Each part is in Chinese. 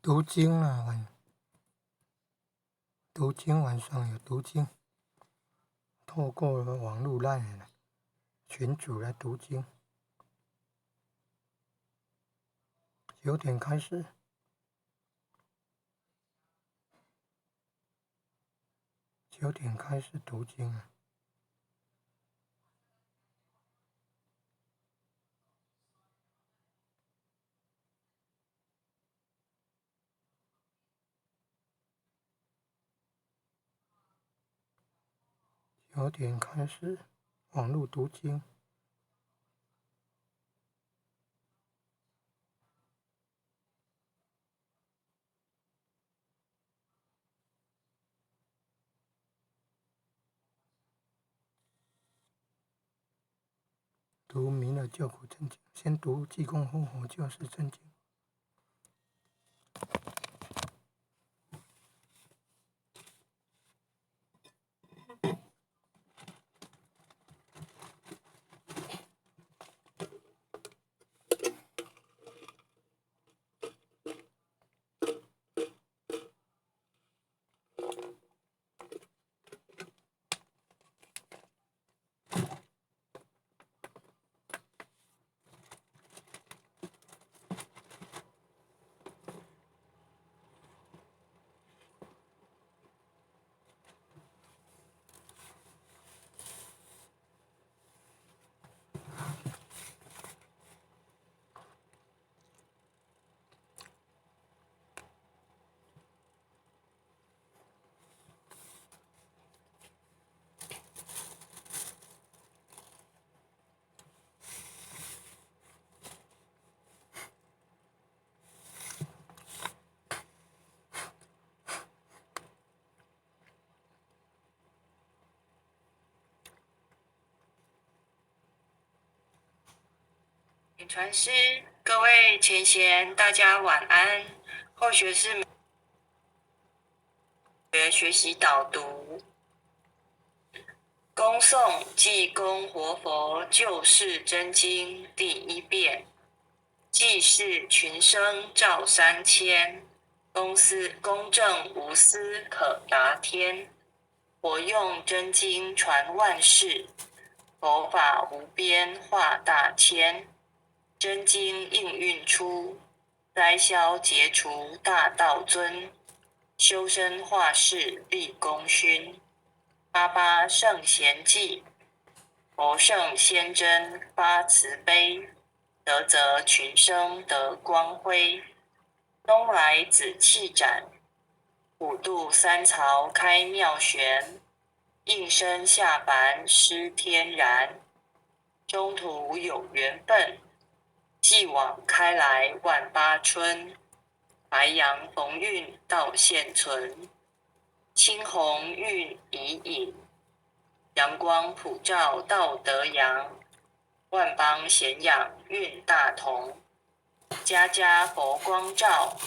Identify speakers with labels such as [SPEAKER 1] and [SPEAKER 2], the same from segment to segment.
[SPEAKER 1] 读经啊，读经晚上有读经，透过网络LINE群组来读经。9点开始，9点开始读经啊。9点开始网络读经。读弥勒救苦真经，先读济公活佛救世真经。
[SPEAKER 2] 传师，各位前贤，大家晚安。后学是学习导读，恭诵济公活佛救世真经第1遍。济世群生照3000，公正无私可达天。活用真经传万世，佛法无边化大千。真经应运出，灾消劫除大道尊。修身化世立功勋。88圣贤记，佛圣先真发慈悲，德泽群生得光辉。东来紫气展，普渡三曹开妙玄。应身下凡施天然，中途有缘分，继往开来万八春。白杨逢运道现存，青红运已隐。阳光普照道德阳，万邦咸养运大同。家家佛光照，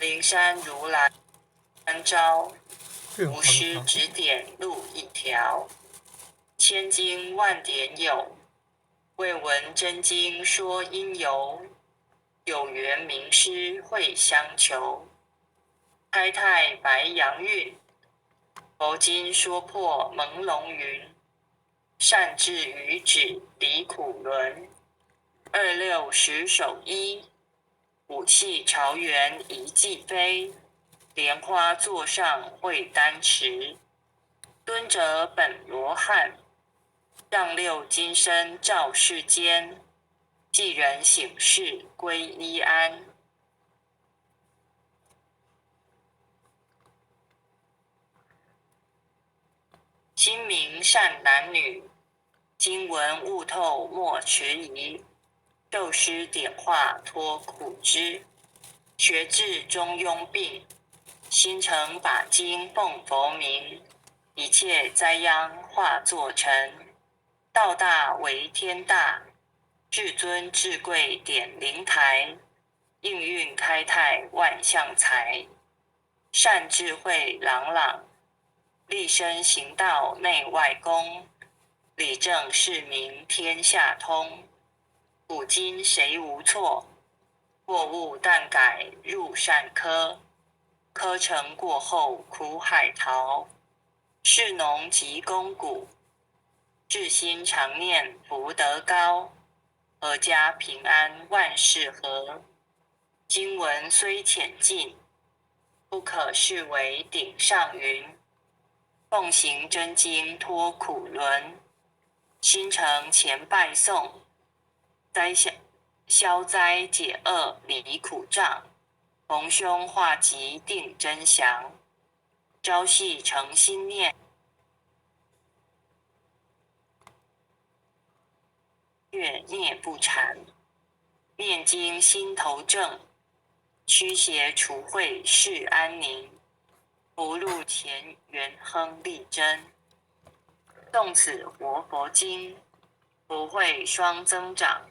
[SPEAKER 2] 灵山如来安招。无师指点路一条，千经万典有。未闻真经说因由，有缘名师会相求。开泰白杨运，佛经说破朦胧云。善智愚止离苦轮，26十手衣。武器朝元一骑飞，莲花座上会丹持。敦者本罗汉，让六金身照世间。济人醒世归依安。心明善男女，经文悟透莫迟疑。受师点化脱苦知，学至中庸病。心诚把经奉佛名，一切灾殃化作尘。道大为天大，至尊至贵点灵台。应运开泰万象财，善智慧朗朗。立身行道内外公，理正市民天下通。古今谁无错，过误但改入善科，科成过后苦海淘。士农及公谷，至心常念福德高，阖家平安万事和。经文虽浅近，不可视为顶上云。奉行真经脱苦轮，心诚前拜诵，消灾解厄离苦障，逢凶化吉定真祥。朝夕诚心念，月孽不缠。念经心头正，驱邪除秽世安宁。福禄前缘亨利贞。诵此活佛经，福慧双增长。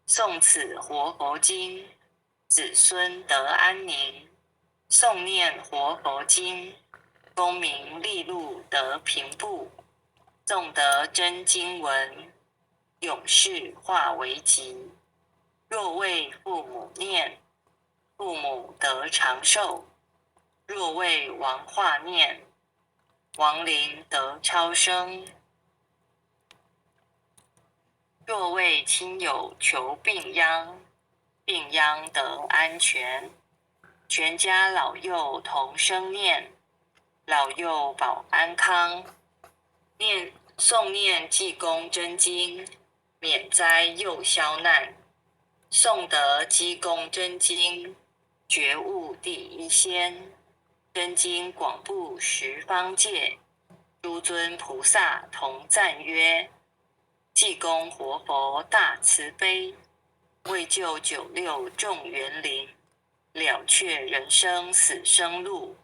[SPEAKER 2] 诵此活佛经，子孙得安宁。诵念活佛经，功名利禄得平步。诵得真经文，永世化为吉。若为父母念，父母得长寿；若为王化念，亡灵得超生；若为亲友求病殃，病殃得安全。全家老幼同生念，老幼保安康。诵念济公真经，免灾又消难。诵得济公真经，觉悟第一仙。真经广布十方界，诸尊菩萨同赞曰：济公活佛大慈悲，为救九六众园林，了却人生死生路。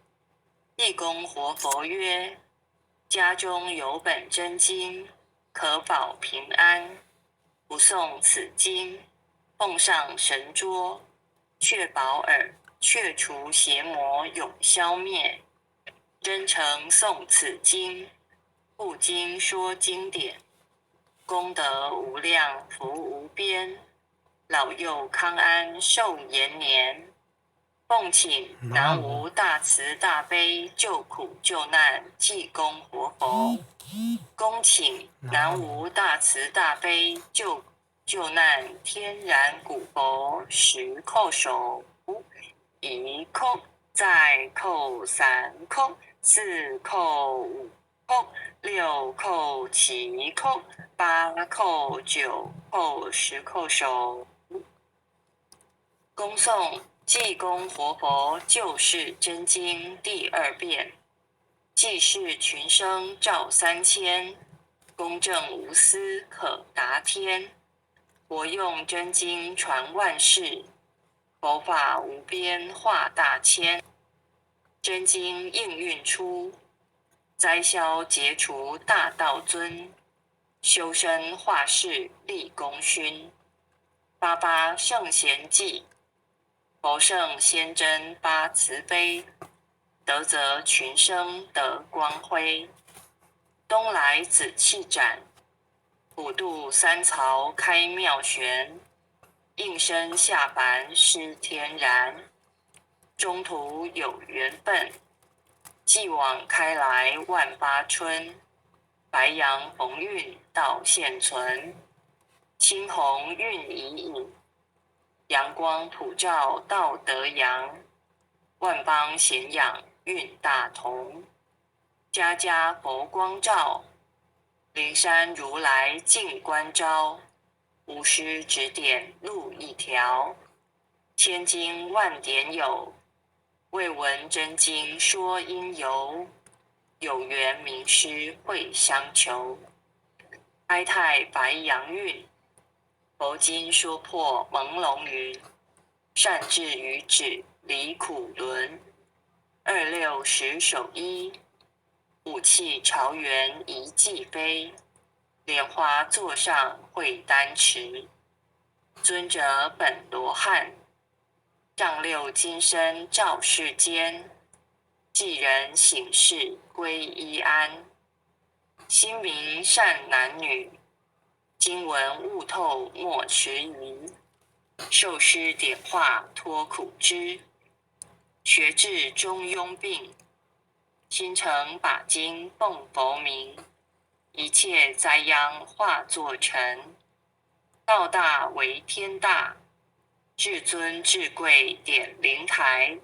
[SPEAKER 2] 济公活佛曰：家中有本真经，可保平安。不诵此经，奉上神桌，确保耳，却除邪魔永消灭。真诚诵此经，护经说经典，功德无量福无边，老幼康安寿延年。奉请南无大慈大悲救苦救难济公活佛，恭请南无大慈大悲救难天然古佛十叩首，一叩，再叩，三叩，四叩，五叩，六叩，七叩，八叩，九叩，十叩首。恭诵济公活佛救世真经第2遍。济世群生照3000，公正无私可达天。活用真经传万世，佛法无边化大千。真经应运出，灾消劫除大道尊。修身化世立功勋。88圣贤记，佛圣先真发慈悲，德泽群生得光辉。东来紫气展，普渡三曹开妙玄。应身下凡施天然，中途有缘分，继往开来万八春。白杨逢运道现存，青红运已隐，阳光普照道德阳。万邦咸养运大同，家家佛光照。灵山如来静观照，无师指点路一条。千经万典有，未闻真经说因由。有缘名师会相求，哀太白杨运。佛经说破朦胧云，善智愚智离苦轮。26时守一，武器朝元一骑飞。莲花座上会丹池，尊者本罗汉。丈六金身照世间，济人醒世归依安。心明善男女，经文悟透莫迟疑。受师点化脱苦支，学至中庸病，心诚把经奉佛名，一切灾殃化作尘。道大为天大，至尊至贵点灵台，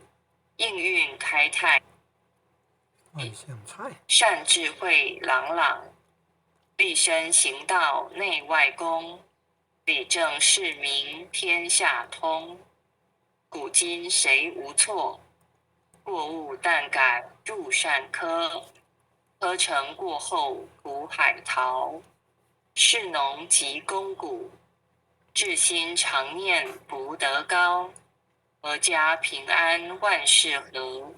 [SPEAKER 2] 应运开泰，
[SPEAKER 1] 外向菜，
[SPEAKER 2] 善智慧朗朗，立身行道内外公，理政事民天下通。古今谁无错？过误但改入善科，科成过后苦海淘。士农及公谷，至心常念福德高，阖家平安万事和。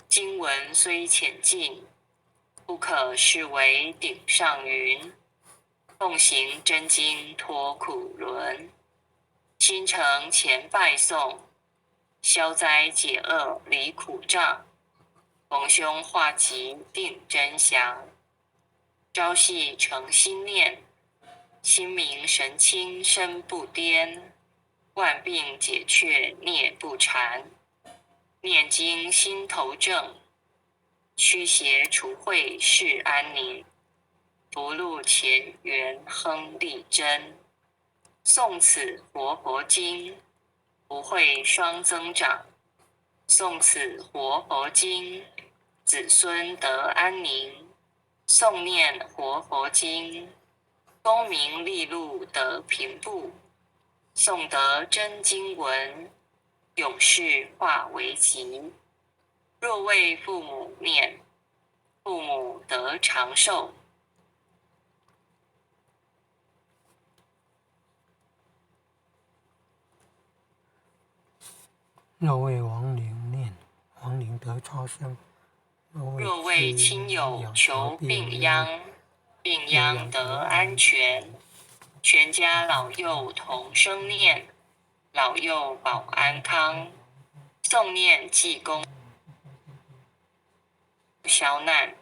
[SPEAKER 2] 经文虽浅近，不可视为顶上云。奉行真经脱苦轮，心诚前拜诵，消灾解厄离苦障，逢凶化吉定真祥。朝夕诚心念，心明神清身不颠，万病解却孽不缠。念经心头正，驱邪除秽世安宁。福禄前缘亨利贞，诵此活佛经，福慧双增长。诵此活佛经，子孙得安宁。诵念活佛经，功名利禄得平步。诵得真经文，永世化为吉。若为父母念，父母得长寿。
[SPEAKER 1] 若为亡灵念，亡灵得超生；
[SPEAKER 2] 若为亲友求病殃，病殃得安全。全家老幼同声念，老幼保安康。诵念济公消难，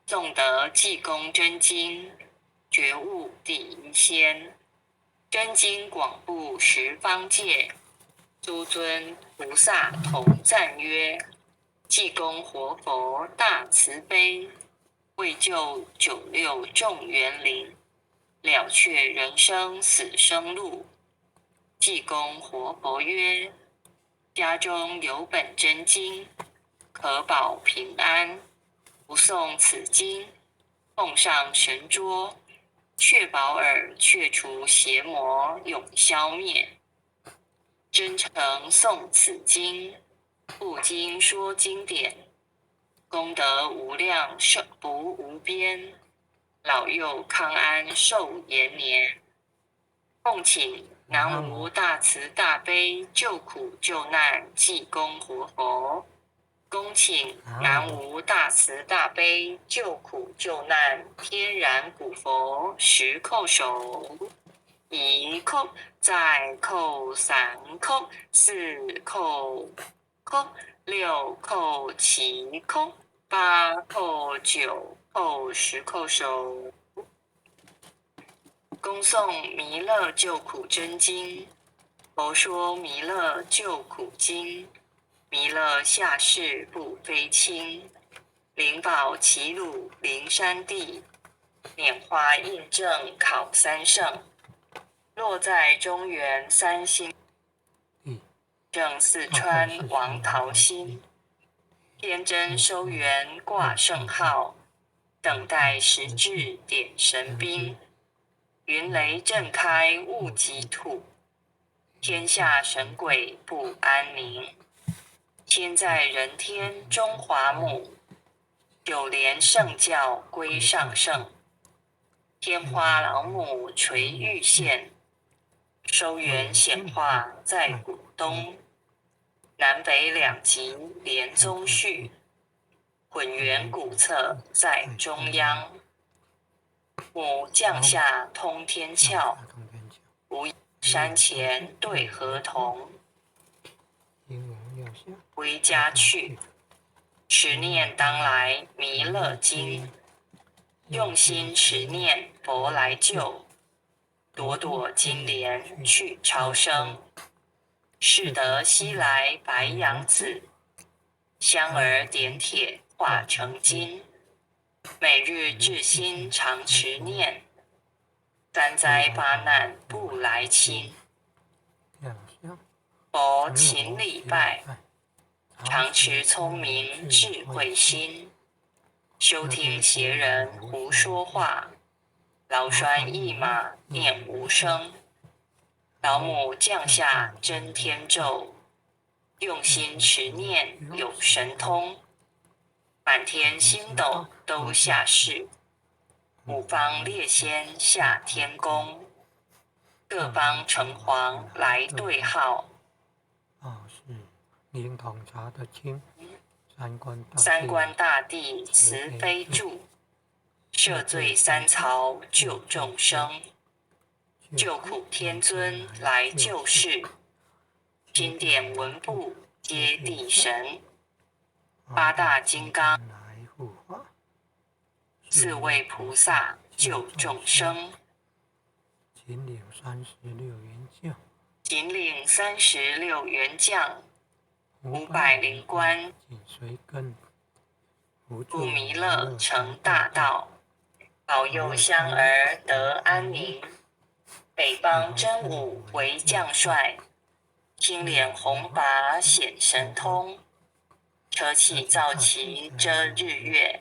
[SPEAKER 2] 诵得济公真经，觉悟第一仙。真经广布十方界，诸尊菩萨同赞曰：济公活佛大慈悲，为救96众园灵，了却人生死生路。济公活佛曰：家中有本真经，可保平安。不诵此经，奉上神桌，确保尔却除邪魔，永消灭。真诚诵此经，不经说经典，功德无量寿不无边，老幼康安寿延年。奉请南无大慈大悲救苦救难济公活佛，恭请南无大慈大悲救苦救难天然古佛10叩首。1叩，再叩3叩4叩叩6叩7叩8叩9叩10叩首。恭诵弥勒救苦真经。佛说弥勒救苦经，弥勒下世不非轻。灵宝齐鲁灵山地，拈花印证考三圣。落在中原三星，正四川王桃心。天真收元挂圣号，等待时至点神兵。云雷震开雾即土，天下神鬼不安宁。天在人天中华母，九莲圣教归上圣。天花老母垂玉线，收元显化在古东。南北两极连宗序，混元古册在中央。母降下通天窍，无山前对河童。回家去，持念当来弥勒经，用心持念佛来救。朵朵金莲去超生。是得西来白杨子，香儿点铁化成金。每日至心常持念，三灾八难不来侵。佛勤礼拜，常持聪明智慧心。休听邪人胡说话，劳栓一马念无声。老母降下真天咒，用心持念有神通。满天星斗都下世，五方列仙下天宫。各方城隍来对号，
[SPEAKER 1] 是灵统查得清。
[SPEAKER 2] 三官大帝慈悲助，赦罪三曹救众生。救苦天尊来救世，经典文部接地神。八大金刚
[SPEAKER 1] 来护法，
[SPEAKER 2] 四位菩萨救众生。
[SPEAKER 1] 秦岭36员将，
[SPEAKER 2] 引领36员将，500灵官
[SPEAKER 1] 紧随跟，
[SPEAKER 2] 不弥勒成大道，保佑香儿得安宁。北方真武为将帅，青脸红发显神通。车气造旗遮日月，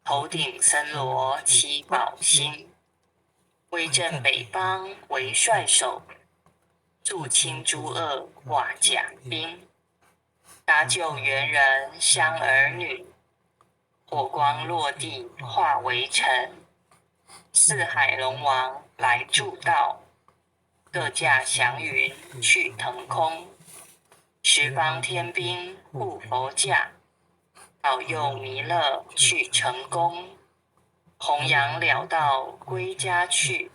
[SPEAKER 2] 头顶森罗七宝星。威震北方为帅首，肃清诸恶挂甲兵。搭救猿人香儿女，火光落地化为尘。四海龙王来助道，各驾祥云去腾空。十方天兵护佛驾，保佑弥勒去成功。弘扬了道归家去，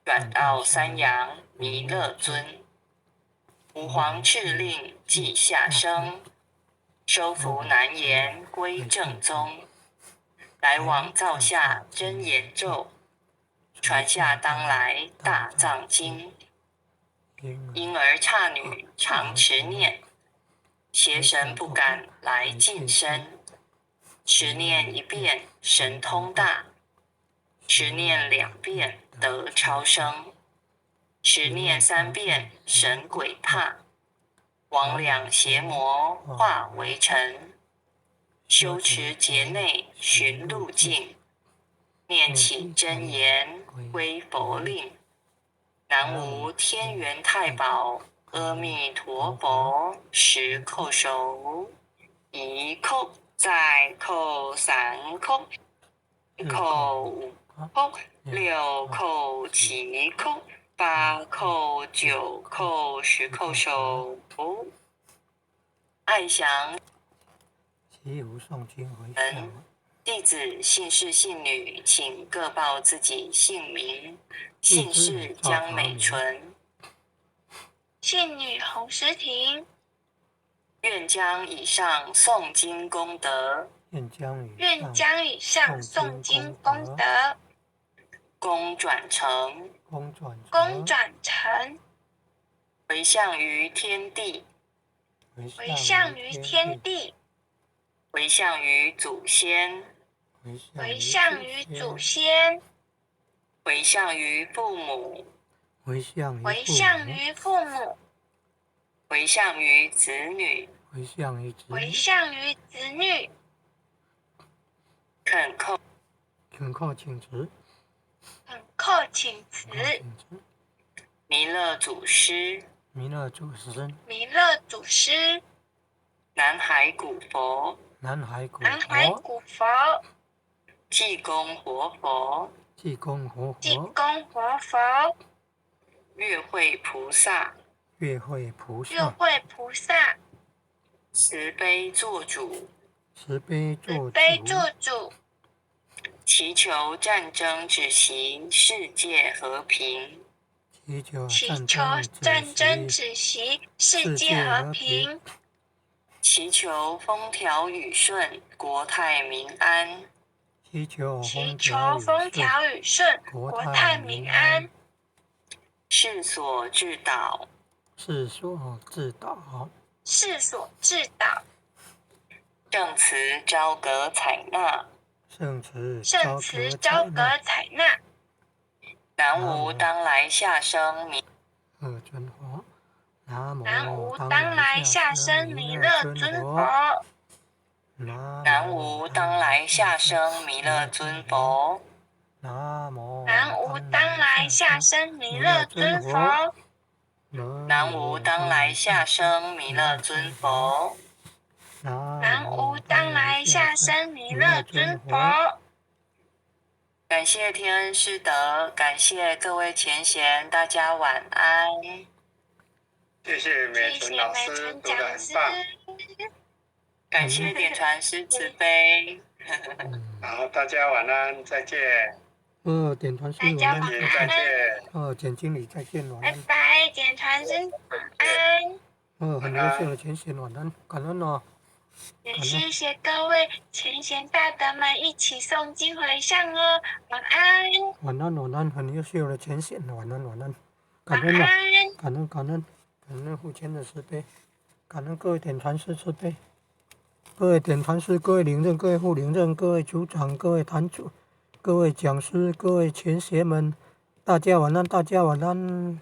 [SPEAKER 2] 转到三阳弥勒尊。吾皇敕令即下生，收服难言归正宗。来往造下真言咒，传下当来大藏经。婴儿刹女常持念，邪神不敢来近身。持念1遍神通大，持念2遍得超生。持念3遍神鬼怕，魍魉邪魔化为尘。修持劫内寻路径，念起真言归佛令。南无天元太保阿弥陀佛，10叩首，1叩再叩3叩，4叩5叩，6叩7叩，8叩9叩，10叩首。爱祥
[SPEAKER 1] 其无诵经回向。
[SPEAKER 2] 弟子姓氏姓女，请各报自己姓名。姓氏江美纯，
[SPEAKER 3] 姓女洪诗婷，
[SPEAKER 2] 愿将以上诵经功德，
[SPEAKER 3] 愿将以上诵经功德，
[SPEAKER 2] 功转成，回向于天地，
[SPEAKER 3] 回向于天地，
[SPEAKER 2] 回向于祖先，
[SPEAKER 3] 回向于祖先，
[SPEAKER 2] 回向于父母，
[SPEAKER 3] 回向于父母，
[SPEAKER 2] 回向于子女，
[SPEAKER 3] 回向于子女。
[SPEAKER 2] 恳叩
[SPEAKER 1] 请辞。
[SPEAKER 3] 恳叩请辞。
[SPEAKER 2] 弥勒祖师，
[SPEAKER 1] 弥勒祖师，
[SPEAKER 2] 南海古佛，济公活佛，月慧菩萨，慈悲做主，祈求战争止息，世界和平。
[SPEAKER 3] 祈求战争止息，世界和平。
[SPEAKER 2] 祈求风调雨顺，国泰民安。
[SPEAKER 3] 祈求风调雨顺，国泰民安。
[SPEAKER 2] 世所致导，
[SPEAKER 1] 世所致导，
[SPEAKER 3] 世所致导，
[SPEAKER 2] 圣慈昭格采纳。
[SPEAKER 1] 圣慈
[SPEAKER 3] 圣慈昭格采纳。
[SPEAKER 2] 南无当来下生弥
[SPEAKER 1] 尊佛。
[SPEAKER 3] 南无当来下生弥勒尊佛。
[SPEAKER 2] 南无当来下生弥勒尊佛。
[SPEAKER 3] 南无当来下生弥勒尊佛。
[SPEAKER 2] 南无当来下生弥勒尊佛。
[SPEAKER 3] 南无当来下生弥勒尊佛。
[SPEAKER 2] 感谢天恩师德，感谢各位前贤，大家晚安。
[SPEAKER 4] 谢谢美纯老师，读得很棒。
[SPEAKER 2] 感谢点传师慈悲。
[SPEAKER 4] 好，大家晚安，再见。
[SPEAKER 1] 点传师
[SPEAKER 3] 大家
[SPEAKER 1] 晚安，
[SPEAKER 4] 再见。
[SPEAKER 1] 简经理再见，晚
[SPEAKER 3] 拜
[SPEAKER 1] 安。
[SPEAKER 3] 拜，点传师晚安。
[SPEAKER 1] 很优秀的前贤，晚安，感恩哦。
[SPEAKER 3] 也谢谢各位前贤大德们一起诵经回向哦，晚安。
[SPEAKER 1] 晚安，晚安，很优秀的前贤，晚安，晚安，感
[SPEAKER 3] 晚
[SPEAKER 1] 恩啊，
[SPEAKER 3] 安。
[SPEAKER 1] 感恩，感恩，感恩父亲的慈悲，感恩各位点传师慈悲，各位点传师，各位领任，各位副领任，各位组长，各位坛主，各位讲师，各位前贤们，大家晚安，大家晚安。